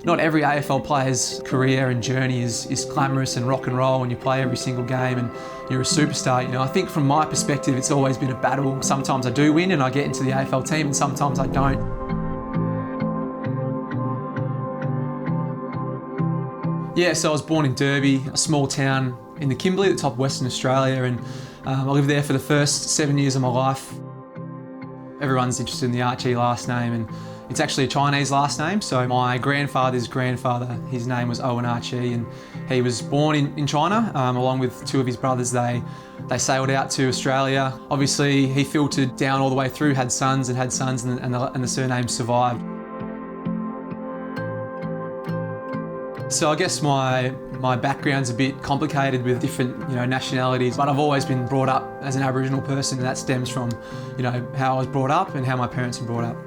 Not every AFL player's career and journey is glamorous and rock and roll and you play every single game and you're a superstar. I think from my perspective, it's always been a battle. Sometimes I do win and I get into the AFL team and sometimes I don't. Yeah, so I was born in Derby, a small town in the Kimberley, the top of Western Australia, and I lived there for the first 7 years of my life. Everyone's interested in the Ah Chee last name, and it's actually a Chinese last name. So my grandfather's grandfather, his name was Brendon Ah Chee, and he was born in China along with two of his brothers. They sailed out to Australia. Obviously, he filtered down all the way through, had sons, and the surname survived. So I guess my background's a bit complicated with different nationalities, but I've always been brought up as an Aboriginal person, and that stems from how I was brought up and how my parents were brought up.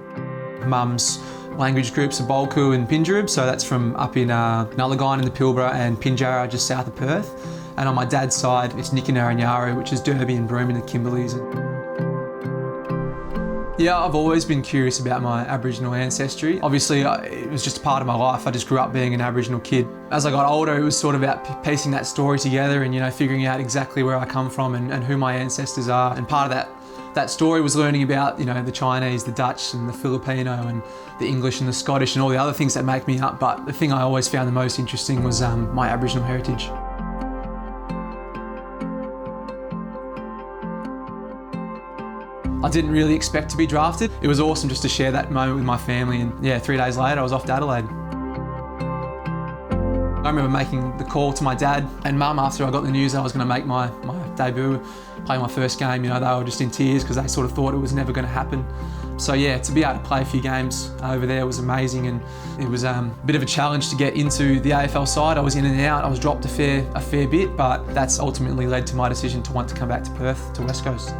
Mum's language groups are Bulku and Pinjarab, so that's from up in Nullagine in the Pilbara and Pinjarra just south of Perth. And on my dad's side, it's Nikanara and Yaru, which is Derby and Broome in the Kimberleys. Yeah, I've always been curious about my Aboriginal ancestry. Obviously, it was just a part of my life. I just grew up being an Aboriginal kid. As I got older, it was sort of about piecing that story together and figuring out exactly where I come from and who my ancestors are. And part of that story was learning about the Chinese, the Dutch and the Filipino and the English and the Scottish and all the other things that make me up. But the thing I always found the most interesting was my Aboriginal heritage. I didn't really expect to be drafted. It was awesome just to share that moment with my family, and yeah, 3 days later I was off to Adelaide. I remember making the call to my dad and mum after I got the news that I was going to make my debut, play my first game. They were just in tears because they sort of thought it was never going to happen. So yeah, to be able to play a few games over there was amazing, and it was a bit of a challenge to get into the AFL side. I was in and out, I was dropped a fair bit, but that's ultimately led to my decision to want to come back to Perth, to West Coast.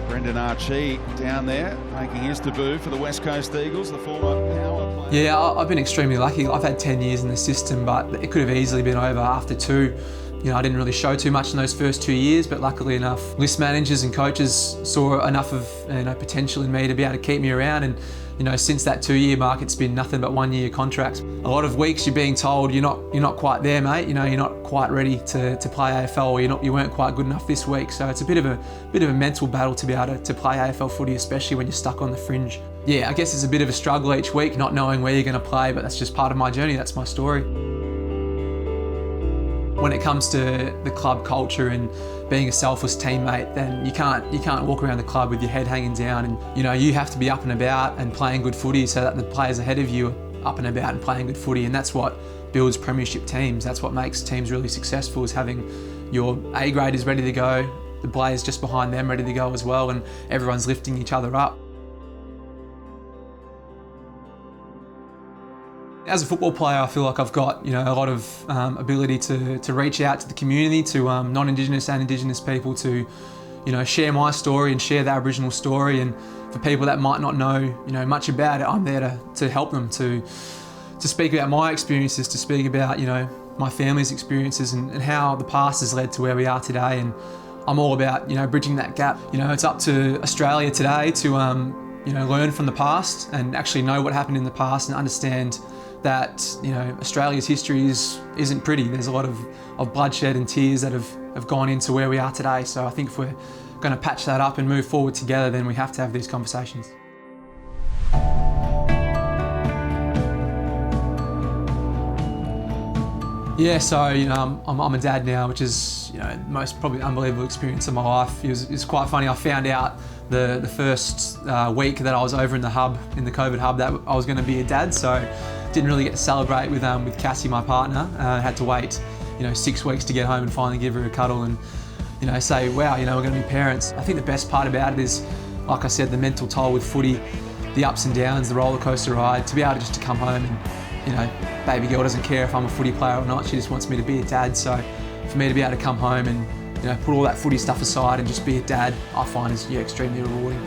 Brendon Ah Chee down there, making his debut for the West Coast Eagles, the former power player. Yeah, I've been extremely lucky. I've had 10 years in the system, but it could have easily been over after 2. I didn't really show too much in those first 2 years, but luckily enough, list managers and coaches saw enough of potential in me to be able to keep me around. And since that 2-year mark, it's been nothing but 1-year contracts. A lot of weeks you're being told you're not quite there, mate. You're not quite ready to play AFL, or you weren't quite good enough this week. So it's a bit of a mental battle to be able to play AFL footy, especially when you're stuck on the fringe. Yeah, I guess it's a bit of a struggle each week, not knowing where you're going to play, but that's just part of my journey. That's my story. When it comes to the club culture and being a selfless teammate, then you can't walk around the club with your head hanging down, and you have to be up and about and playing good footy so that the players ahead of you are up and about and playing good footy, and that's what builds premiership teams. That's what makes teams really successful, is having your A graders ready to go, the players just behind them ready to go as well, and everyone's lifting each other up. As a football player, I feel like I've got a lot of ability to reach out to the community, to non-Indigenous and Indigenous people, to share my story and share the Aboriginal story. And for people that might not know much about it, I'm there to help them, to speak about my experiences, to speak about my family's experiences and how the past has led to where we are today. And I'm all about bridging that gap. It's up to Australia today to learn from the past and actually know what happened in the past and understand that Australia's history isn't pretty. There's a lot of bloodshed and tears that have gone into where we are today. So I think if we're going to patch that up and move forward together, then we have to have these conversations. Yeah, so I'm a dad now, which is the most probably unbelievable experience of my life. It was quite funny. I found out the first week that I was over in the COVID hub, that I was going to be a dad. So didn't really get to celebrate with Cassie, my partner. Had to wait 6 weeks to get home and finally give her a cuddle and say, wow, we're going to be parents. I think the best part about it is, like I said, the mental toll with footy, the ups and downs, the roller coaster ride. To be able to come home and baby girl doesn't care if I'm a footy player or not. She just wants me to be a dad. So for me to be able to come home and put all that footy stuff aside and just be a dad, I find is extremely rewarding.